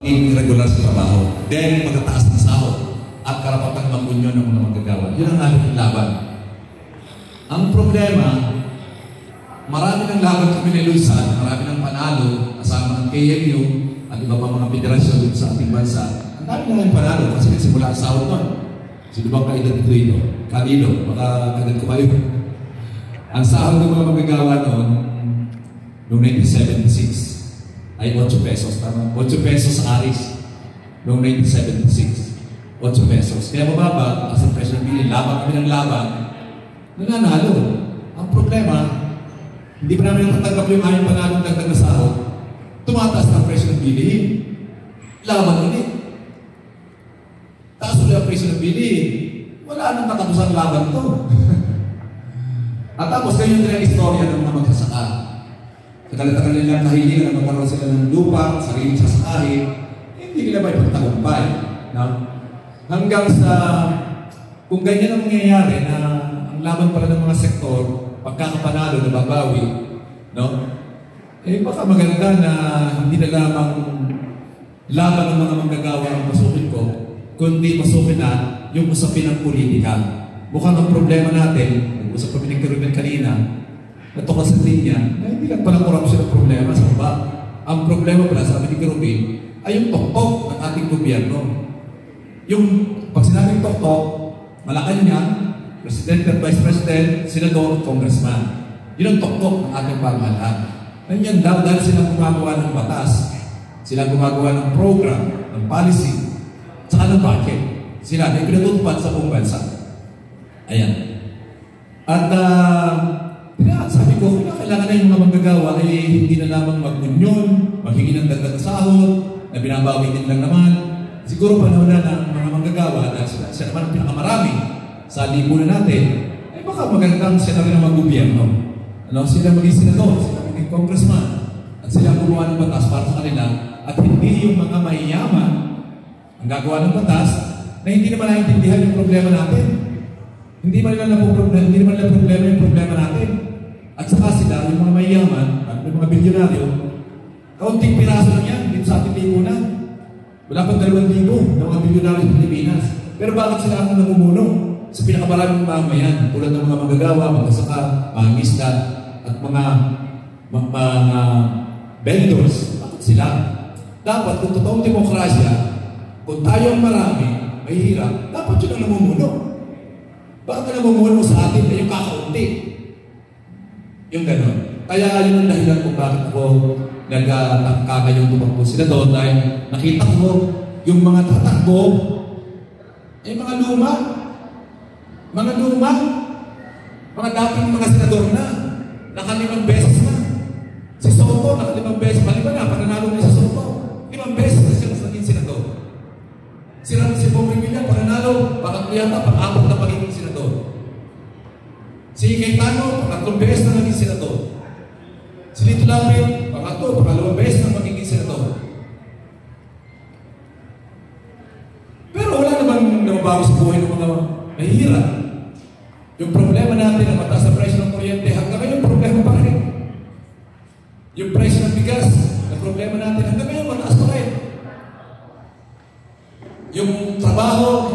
irregular sa trabaho, then magtataas ng sahod at karapatang mag-union ng mga manggagawa. Yun ang ating laban. Ang problema, marami ng laban kami nilusan, marami ng panalo, kasama ng KMU at iba pa mga federasyon sa ating bansa. Ang dami na ng panalo kasi nagsimula ang sahod nun. Sino bang kaedad ko ito? Kanino? Baka kaedad ko kayo. Ang sahod ng mga manggagawa noong 1976 ay 8 pesos, tama? 8 pesos sa Aris noong 1976. 8 pesos. Kaya mababa, as a presyo ng bilhin, laban kami ng laban, nananalo. Ang problema, hindi pa namin natatanggap yung aming panalong dagdag na sahod, tumataas ng presyo ng bilhin. Laban ulit. Taas ulit ang presyo ng bilhin. Wala nang katapusan laban to. At tapos ganyan din ang istorya ng mga magsasaka. Tagal-tagal nilang kahilingan na magkaroon sila ng lupa, sariling sasakahin, hindi nila may pagtagumpay. No? Hanggang sa, kung ganyan ang mangyayari na ang laban pala ng mga sektor, pagkakapanalo na babawi, no? Eh baka maganda na hindi na lamang laban ng mga manggagawa ang pasukin ko, kundi pasukin na yung usapin ng politika. Mukhang ang problema natin, nag-usap kami ng Kerubin kanina, natukan sa linya, na hindi lang pala korupsyon ang problema sa iba. Ang problema pala, sabi ni Kerubin, ay yung toktok ng ating gobyerno. Yung, pag sinabing toktok, Malacanang, President at Vice President, Senador, Congressman. Yun ang toktok ng ating pamahalaan. Nandiyan daw dahil silang gumagawa ng batas, silang gumagawa ng program, ng policy, saka ng budget. Sila na pinatutupad sa buong bansa. Ayan. At, sabi ko, kailangan na yung mga manggagawa ay hindi na lamang mag-union, maghingi ng dagdag na sahod, na binabawi din lang naman. Siguro panahon na ng mga manggagawa na siya naman ang pinakamarami sa lipunan natin, ay baka magandang sila rin ang mag-gobyerno. Ano, sila maging senador, sila maging congressman, at sila gumawa ng batas para sa kanila, at hindi yung mga mayayaman ang gagawa ng batas na hindi naman naintindihan yung problema natin. Hindi naman nila problema yung problema natin. At saka sila, yung mga mayayaman, at yung mga bilyonaryo, kaunting piraso lang yan, dito sa ating lipunan. Wala pang 2,000 na mga bilyonaryo sa Pilipinas. Pero bakit sila ang namumuno sa pinakamaraming mamayan, tulad ng mga manggagawa, magsasaka, mga isda, at mga vendors? Bakit sila? Dapat, kung totoong demokrasya, kung tayo ang marami, may hirap, dapat yun ang namumuno. Bakit ang namumuno sa atin ay yung kakaunti? Yung gano'n. Kaya yun ang dahilan kung bakit ako nagtataka ngayong tumakbo sila doon dahil nakita ko yung mga tatakbo ay mga luma. Mga dating mga senador na, naka-5 beses na. Si Soto, naka-5 beses. Maliban na, pananalo na si Soto. 5 beses na siya naging senador. Si Bong Revilla, pananalo, pang-akyata, pang-apat na pagiging senador. Si Cayetano, pang-3 beses na naging senador. Si Lito Lapid, pang-2 beses na magiging senador. Pero wala namang nababago sa buhay ng mga mahihirap. Yung problema natin na mataas na presyo ng kuryente, hanggang ngayon problema pa rin. Yung presyo ng bigas, na problema natin, hanggang ngayon mataas pa rin. Yung trabaho,